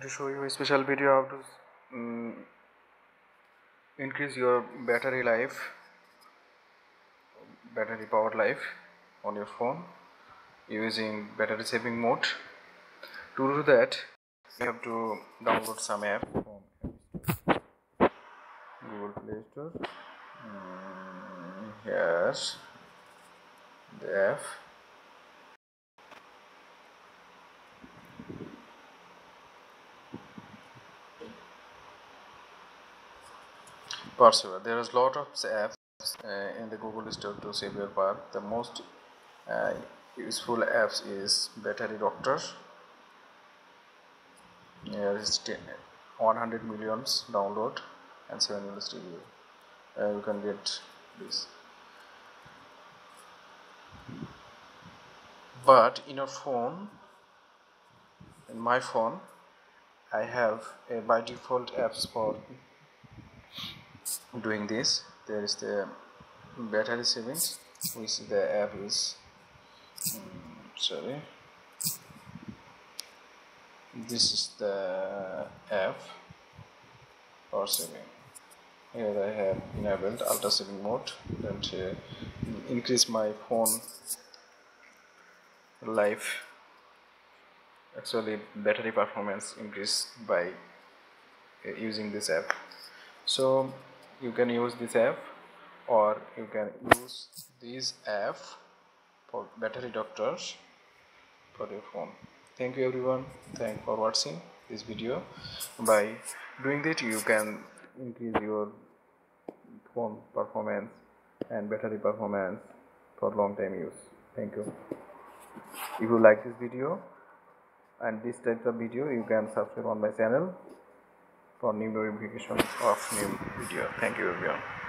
To show you a special video how to increase your battery power life on your phone using battery saving mode. To do that, you have to download some app from Google Play Store. Here's the app. Persevere. There is a lot of apps in the Google Store to save your power. The most useful apps is Battery Doctor. Here is 100 millions download and 7 minutes review. You can get this. But in your phone, in my phone, I have a by default apps for doing this. There is the battery savings, which the app is this is the app for saving. Here I have enabled ultra saving mode and increase my phone life. Actually, battery performance increase by using this app. So you can use this app, or you can use this app for battery doctors for your phone. Thank you everyone. Thanks for watching this video. By doing that, you can increase your phone performance and battery performance for long time use. Thank you. If you like this video and this type of video, you can subscribe on my channel for new notification of new video. Thank you everyone.